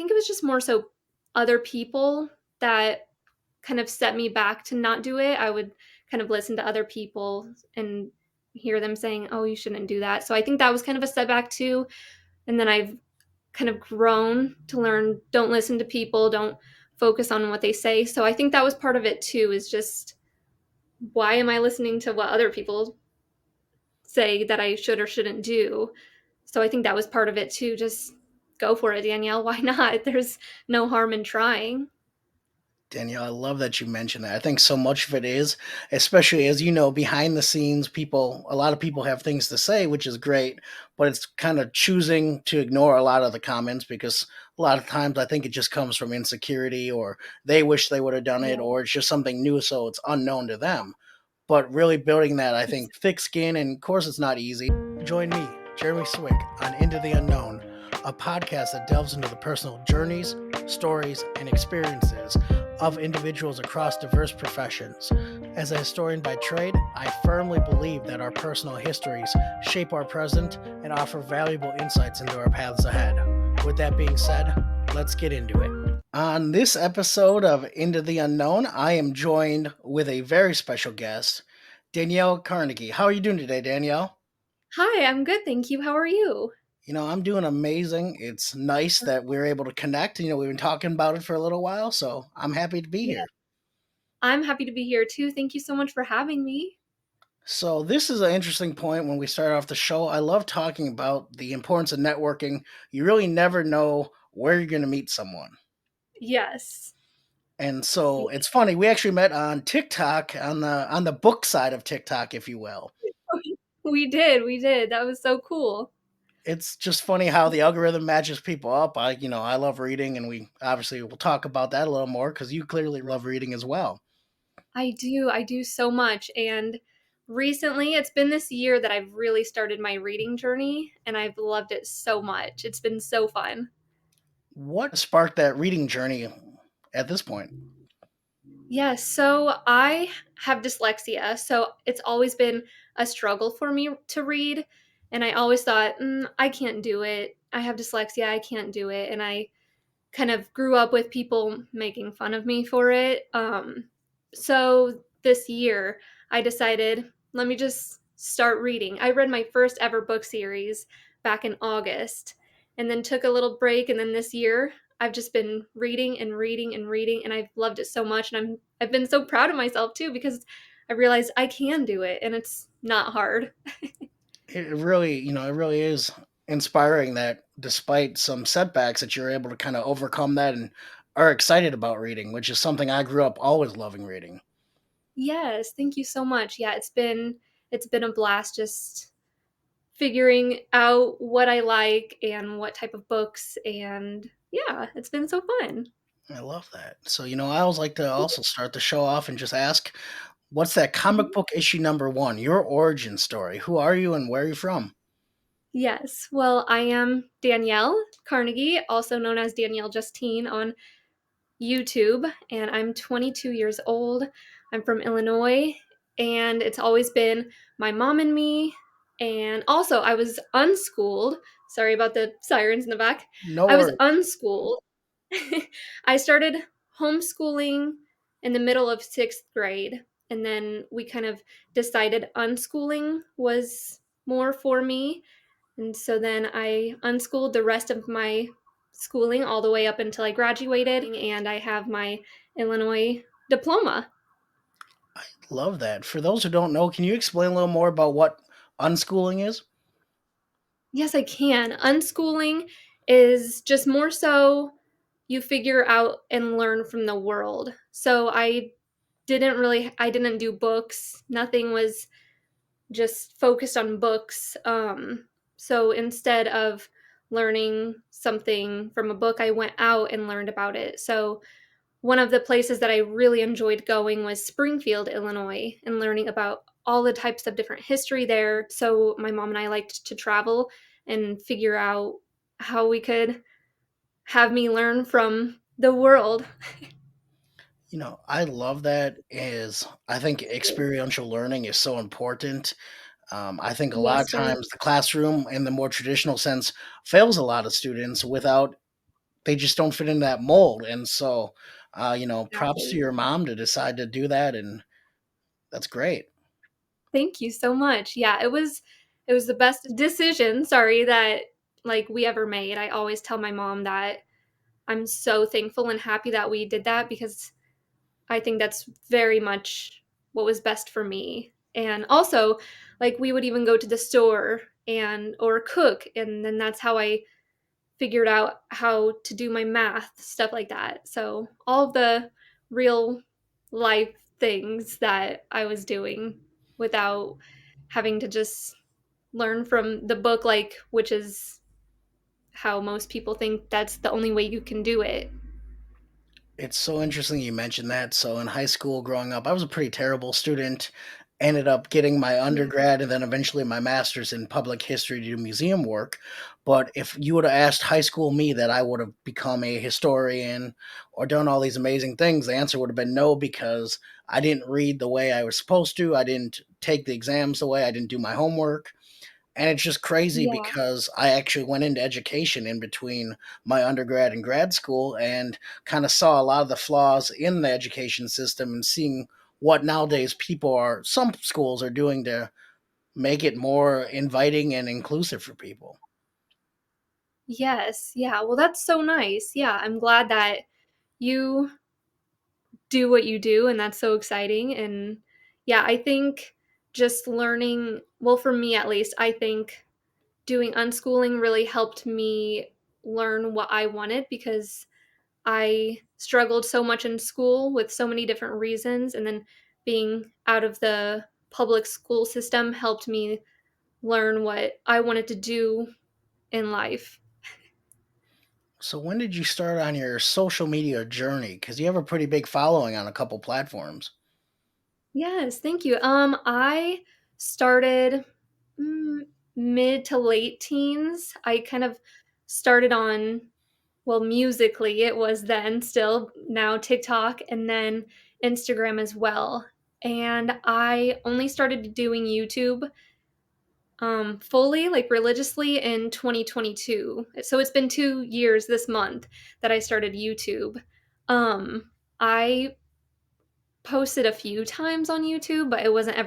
think it was just more so other people that kind of set me back to not do it. I would kind of listen to other people and hear them saying, "Oh, you shouldn't do that." So I think that was kind of a setback too. And then I've kind of grown to learn don't listen to people, don't focus on what they say. So I think that was part of it too, is just why am I listening to what other people say that I should or shouldn't do? So I think that was part of it too. Just go for it, Danielle. Why not? There's no harm in trying. Danielle, I love that you mentioned that. I think so much of it is, especially as you know, behind the scenes, a lot of people have things to say, which is great, but it's kind of choosing to ignore a lot of the comments because a lot of times I think it just comes from insecurity or they wish they would have done it Yeah. or it's just something new, so it's unknown to them. But really building that, I Ex- think, thick skin, and of course, it's not easy. Join me, Jeremy Swick, on Into the Unknown, a podcast that delves into the personal journeys, stories, and experiences of individuals across diverse professions. As a historian by trade, I firmly believe that our personal histories shape our present and offer valuable insights into our paths ahead. With that being said, let's get into it. On this episode of Into the Unknown, I am joined with a very special guest, Danielle Carnegie. How are you doing today, Danielle? Hi, I'm good, thank you. How are you? I'm doing amazing. It's nice that we're able to connect. We've been talking about it for a little while, so I'm happy to be Yeah, here. I'm happy to be here too. Thank you so much for having me. So, this is an interesting point when we start off the show. I love talking about the importance of networking. You really never know where you're going to meet someone. Yes. And so it's funny, we actually met on TikTok on the book side of TikTok, if you will. We did. That was so cool. It's just funny how the algorithm matches people up. I love reading, and we obviously will talk about that a little more because you clearly love reading as well. I do so much. And recently, it's been this year that I've really started my reading journey, and I've loved it so much. It's been so fun. What sparked that reading journey at this point? Yes, so I have dyslexia, so it's always been a struggle for me to read. And I always thought, I can't do it. I have dyslexia, I can't do it. And I kind of grew up with people making fun of me for it. So this year, I decided, let me just start reading. I read my first ever book series back in August and then took a little break. And then this year, I've just been reading and reading and reading, and I've loved it so much. And I've been so proud of myself too because I realized I can do it and it's not hard. It really is inspiring that despite some setbacks that you're able to kind of overcome that and are excited about reading, which is something I grew up always loving reading. Yes, thank you so much. Yeah, it's been a blast just figuring out what I like and what type of books, and yeah, it's been so fun. I love that. So, I always like to also start the show off and just ask, what's that comic Mhm. book issue number one? Your origin story. Who are you and where are you from? Yes, well, I am Danielle Carnegie, also known as Danielle Justine on YouTube, and I'm 22 years old. I'm from Illinois, and it's always been my mom and me. And also, I was unschooled. Sorry about the sirens in the back. No I was worries. unschooled. I started homeschooling in the middle of sixth grade, and then we kind of decided unschooling was more for me. And so then I unschooled the rest of my schooling all the way up until I graduated, and I have my Illinois diploma. Love that. For those who don't know, can you explain a little more about what unschooling is? Yes, I can. Unschooling is just more so you figure out and learn from the world. So I didn't do books. Nothing was just focused on books. So instead of learning something from a book, I went out and learned about it. So one of the places that I really enjoyed going was Springfield, Illinois, and learning about all the types of different history there. So my mom and I liked to travel and figure out how we could have me learn from the world. I love that. Is I think experiential learning is so important. I think a lot of Yes, it is. times the classroom, in the more traditional sense, fails a lot of students without they just don't fit in that mold. And so, props to Exactly. your mom to decide to do that, and that's great. Thank you so much. Yeah, it was the best decision, sorry, that, like, we ever made. I always tell my mom that I'm so thankful and happy that we did that because I think that's very much what was best for me. And also, like, we would even go to the store and or cook, and then that's how I figured out how to do my math, stuff like that. So, all of the real life things that I was doing without having to just learn from the book, like, which is how most people think that's the only way you can do it. It's so interesting you mentioned that. So in high school growing up, I was a pretty terrible student. Ended up getting my Yeah. undergrad and then eventually my master's in public history to do museum work. But if you would have asked high school me that I would have become a historian or done all these amazing things, the answer would have been no, because I didn't read the way I was supposed to. I didn't take the exams the way I didn't do my homework. And it's just crazy Yeah. because I actually went into education in between my undergrad and grad school and kind of saw a lot of the flaws in the education system and seeing what nowadays some schools are doing to make it more inviting and inclusive for people. Yes. Yeah. Well, that's so nice. Yeah. I'm glad that you do what you do, and that's so exciting. And yeah, I think just learning, well, for me at least, I think doing unschooling really helped me learn what I wanted because I struggled so much in school with so many different reasons. And then being out of the public school system helped me learn what I wanted to do in life. So when did you start on your social media journey? Because you have a pretty big following on a couple platforms. Yes, thank you. I started mm, mid to late teens. I kind of started on, well, musically, it was then still, now TikTok, and then Instagram as well. And I only started doing YouTube fully, like religiously, in 2022. So it's been 2 years this month that I started YouTube. I posted a few times on YouTube, but it wasn't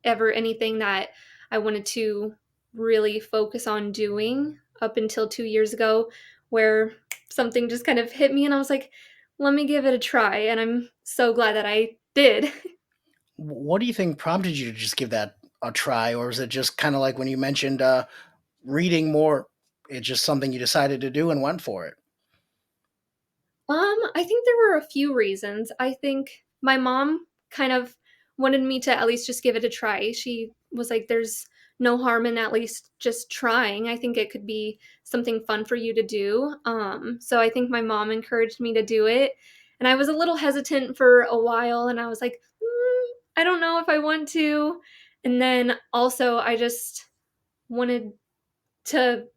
ever anything that I wanted to really focus on doing up until 2 years ago, where something just kind of hit me and I was like, "Let me give it a try," and I'm so glad that I did. What do you think prompted you to just give that a try? Or is it just kind of like when you mentioned reading more, it's just something you decided to do and went for it? I think there were a few reasons. I think my mom kind of wanted me to at least just give it a try. She was like, "There's no harm in at least just trying. I think it could be something fun for you to do." So I think my mom encouraged me to do it, and I was a little hesitant for a while, and I was like, I don't know if I want to." And then also, I just wanted to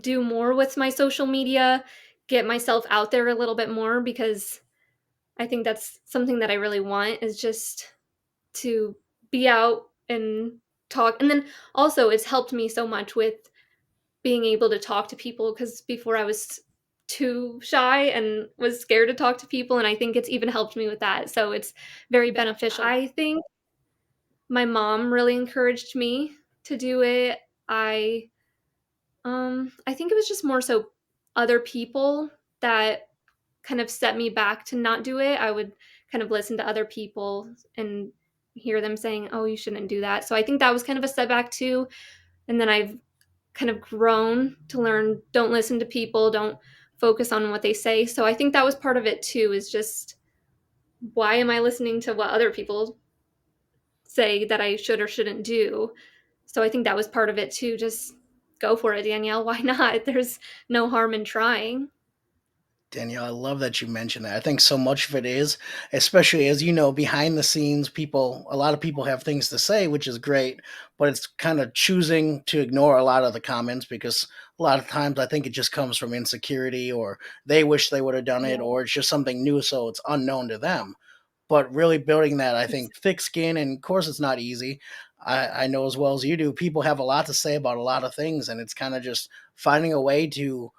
do more with my social media, get myself out there a little bit more because I think that's something that I really want is just to be out and talk. And then also it's helped me so much with being able to talk to people because before I was too shy and was scared to talk to people, and I think it's even helped me with that. So it's very beneficial. I think my mom really encouraged me to do it. I I think it was just more so other people that kind of set me back to not do it. I would kind of listen to other people and hear them saying, "Oh, you shouldn't do that." So I think that was kind of a setback too. And then I've kind of grown to learn don't listen to people, don't focus on what they say. So I think that was part of it too, is just why am I listening to what other people say that I should or shouldn't do? So I think that was part of it too. Just go for it, Danielle. Why not? There's no harm in trying. Danielle, I love that you mentioned that. I think so much of it is, especially as you know, behind the scenes, a lot of people have things to say, which is great, but it's kind of choosing to ignore a lot of the comments because a lot of times I think it just comes from insecurity or they wish they would have done it Yeah. or it's just something new, so it's unknown to them. But really building that, I Ex- think, thick skin, and of course, it's not easy. I know as well as you do, people have a lot to say about a lot of things, and it's kind of just finding a way to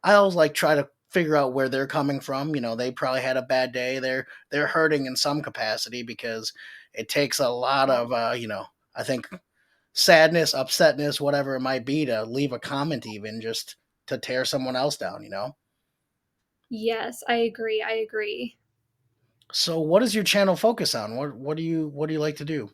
I always like try to figure out where they're coming from. You know, they probably had a bad day. They're hurting in some capacity because it takes a lot of I think sadness, upsetness, whatever it might be to leave a comment, even just to tear someone else down, you know? Yes, I agree. I agree. So what does your channel focus on? What do you like to do?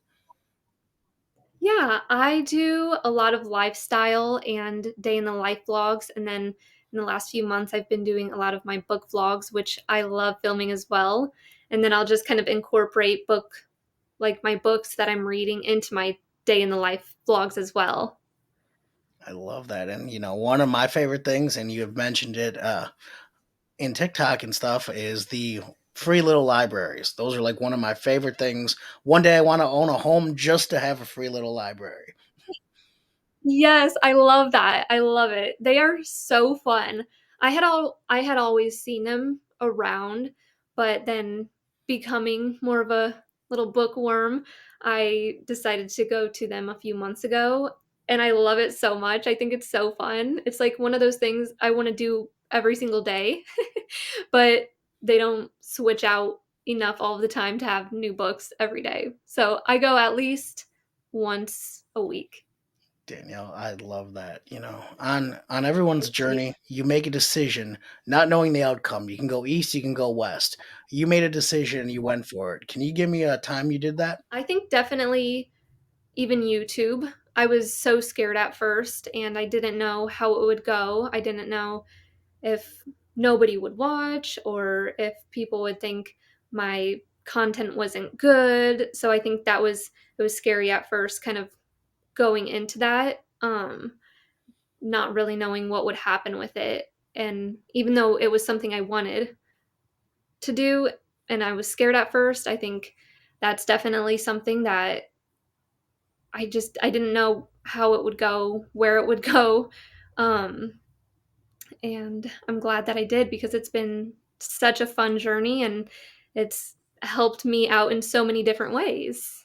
Yeah, I do a lot of lifestyle and day in the life vlogs. And then in the last few months, I've been doing a lot of my book vlogs, which I love filming as well. And then I'll just kind of incorporate like my books that I'm reading into my day in the life vlogs as well. I love that. And one of my favorite things, and you have mentioned it in TikTok and stuff, is the free little libraries. Those are like one of my favorite things. One day I want to own a home just to have a free little library. Yes, I love that. I love it. They are so fun. I had always seen them around, but then becoming more of a little bookworm, I decided to go to them a few months ago, and I love it so much. I think it's so fun. It's like one of those things I want to do every single day, but they don't switch out enough all the time to have new books every day. So I go at least once a week. Danielle, I love that. On everyone's journey, you make a decision, not knowing the outcome. You can go east, you can go west. You made a decision and you went for it. Can you give me a time you did that? I think definitely even YouTube. I was so scared at first and I didn't know how it would go. I didn't know if nobody would watch or if people would think my content wasn't good. So I think it was scary at first kind of going into that not really knowing what would happen with it. And even though it was something I wanted to do and I was scared at first, I think that's definitely something that I didn't know how it would go, where it would go. Um, and I'm glad that I did because it's been such a fun journey and it's helped me out in so many different ways.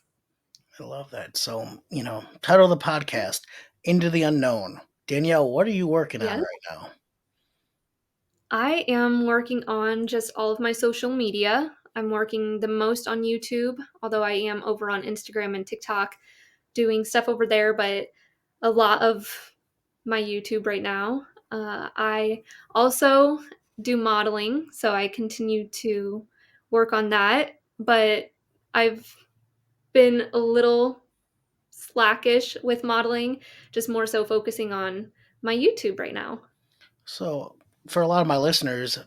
I love that. So, title of the podcast, Into the Unknown. Danielle, what are you working on Yes. right now? I am working on just all of my social media. I'm working the most on YouTube, although I am over on Instagram and TikTok doing stuff over there, but a lot of my YouTube right now. I also do modeling, so I continue to work on that, but I've been a little slackish with modeling, just more so focusing on my YouTube right now. So, for a lot of my listeners,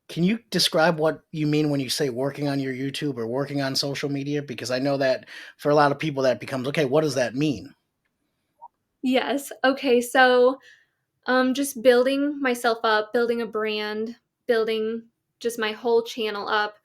can you describe what you mean when you say working on your YouTube or working on social media? Because I know that for a lot of people that becomes, okay, what does that mean? Yes. Okay, so just building myself up, building a brand, building just my whole channel up.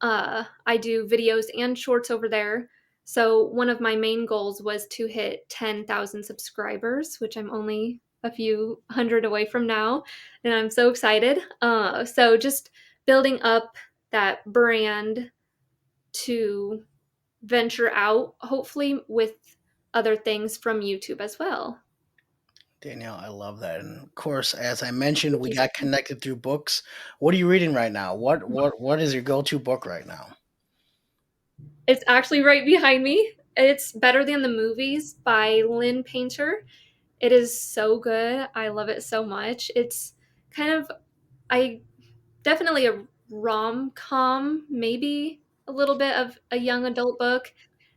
I do videos and shorts over there. So one of my main goals was to hit 10,000 subscribers, which I'm only a few hundred away from now, and I'm so excited. So just building up that brand to venture out, hopefully with other things from YouTube as well. Danielle, I love that. And of course, as I mentioned, we got connected through books. What are you reading right now? What is your go-to book right now? It's actually right behind me. It's Better Than the Movies by Lynn Painter. It is so good. I love it so much. It's kind of I definitely a rom-com, maybe a little bit of a young adult book.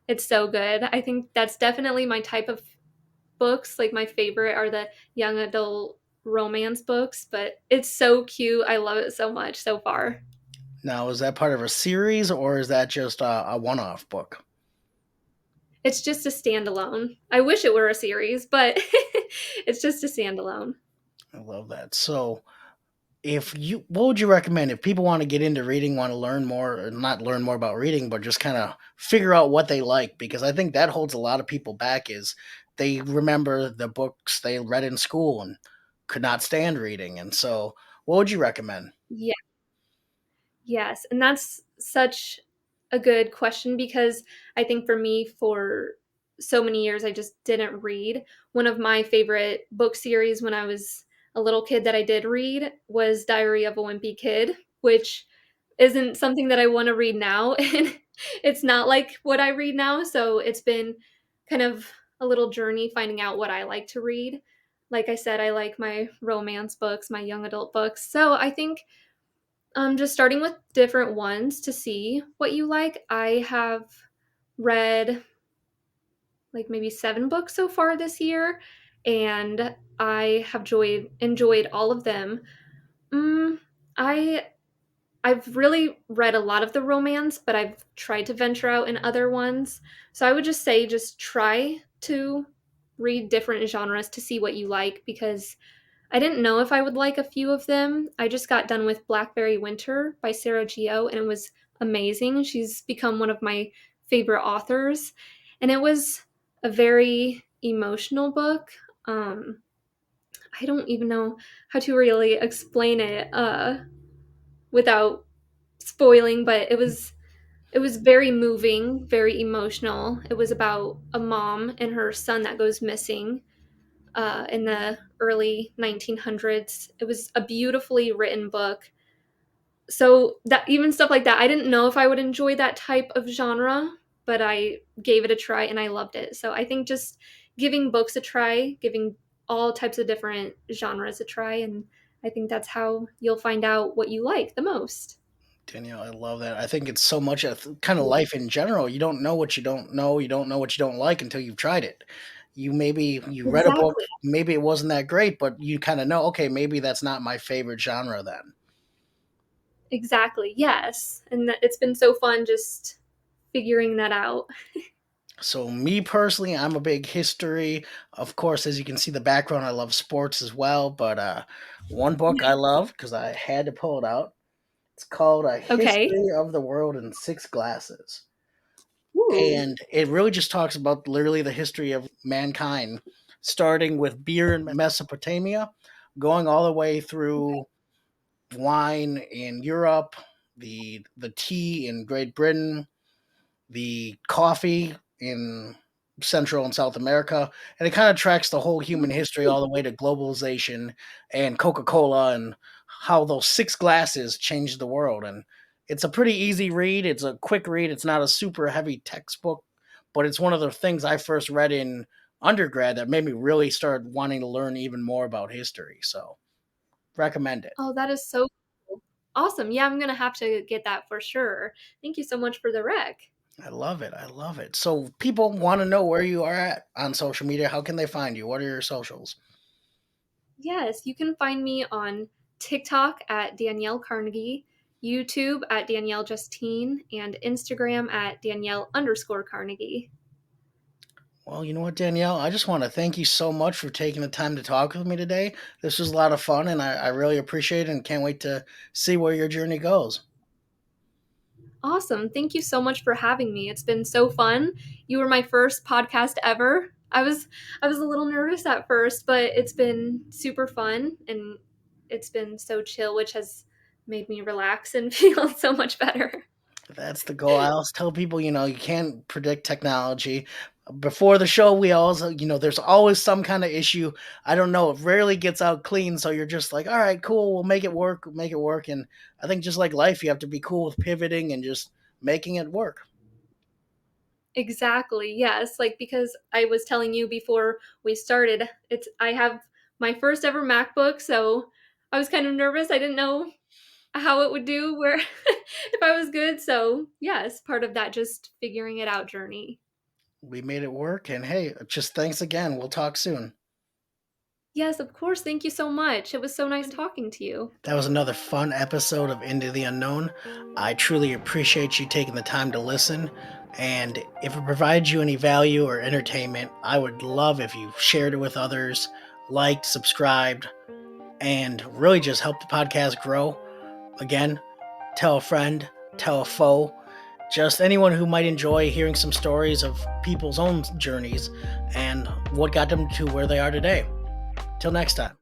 It's so good. I think that's definitely my type of books. Like my favorite are the young adult romance books, but it's so cute. I love it so much so far. Now, is that part of a series or is that just a one-off book? It's just a standalone. I wish it were a series, but it's just a standalone. I love that. So, what would you recommend if people want to get into reading, want to learn more, or not learn more about reading, but just kind of figure out what they like? Because I think that holds a lot of people back is they remember the books they read in school and could not stand reading. And so, what would you recommend? Yeah, yes. And that's such a good question because I think for me, for so many years, I just didn't read. One of my favorite book series when I was a little kid that I did read was Diary of a Wimpy Kid, which isn't something that I wanna read now, and it's not like what I read now, so it's been kind of a little journey finding out what I like to read. Like I said, I like my romance books, my young adult books, so I think, just starting with different ones to see what you like. I have read, like, maybe 7 books so far this year, and I have enjoyed all of them. Mm, I I've really read a lot of the romance, but I've tried to venture out in other ones. So I would just say just try to read different genres to see what you like because I didn't know if I would like a few of them. I just got done with Blackberry Winter by Sarah Geo, and it was amazing. She's become one of my favorite authors, and it was a very emotional book. Um, I don't even know how to really explain it without spoiling, but it was very moving, very emotional. It was about a mom and her son that goes missing in the early 1900s. It was a beautifully written book. So that even stuff like that, I didn't know if I would enjoy that type of genre, but I gave it a try and I loved it. So I think just giving books a try, giving all types of different genres a try, and I think that's how you'll find out what you like the most. Danielle, I love that. I think it's so much of kind of Yeah. life in general. You don't know what you don't know. You don't know what you don't like until you've tried it. You read a book, Exactly. maybe it wasn't that great, but you kind of know, okay, maybe that's not my favorite genre then. Exactly. Yes. And it's been so fun just figuring that out. So me personally, I'm a big history. Of course, as you can see the background, I love sports as well. But one book I love because I had to pull it out. It's called A Okay. History of the World in Six Glasses. Ooh. And it really just talks about literally the history of mankind, starting with beer in Mesopotamia, going all the way through wine in Europe, the tea in Great Britain, the coffee in Central and South America, and it kind of tracks the whole human history all the way to globalization and Coca-Cola and how those six glasses changed the world. And it's a pretty easy read. It's a quick read. It's not a super heavy textbook, but it's one of the things I first read in undergrad that made me really start wanting to learn even more about history. So recommend it. Oh, that is so cool. Awesome. Yeah, I'm gonna have to get that for sure. Thank you so much for the rec. I love it. I love it. So people want to know where you are at on social media. How can they find you? What are your socials? Yes, you can find me on TikTok at Danielle Carnegie, YouTube at Danielle Justine, and Instagram at Danielle_Carnegie. Well, you know what, Danielle? I just want to thank you so much for taking the time to talk with me today. This was a lot of fun, and I really appreciate it and can't wait to see where your journey goes. Awesome. Thank you so much for having me. It's been so fun. You were my first podcast ever. I was a little nervous at first, but it's been super fun and it's been so chill, which has made me relax and feel so much better. That's the goal. I always tell people, you can't predict technology. Before the show, we also, there's always some kind of issue. I don't know. It rarely gets out clean. So you're just like, all right, cool. We'll make it work. Make it work. And I think just like life, you have to be cool with pivoting and just making it work. Exactly. Yes, like because I was telling you before we started, I have my first ever MacBook, so I was kind of nervous. I didn't know how it would do where if I was good. So, yes, part of that just figuring it out journey. We made it work. And hey, just thanks again. We'll talk soon. Yes, of course. Thank you so much. It was so nice talking to you. That was another fun episode of Into the Unknown. I truly appreciate you taking the time to listen. And if it provides you any value or entertainment, I would love if you shared it with others, liked, subscribed, and really just help the podcast grow. Again, tell a friend, tell a foe, just anyone who might enjoy hearing some stories of people's own journeys and what got them to where they are today. Till next time.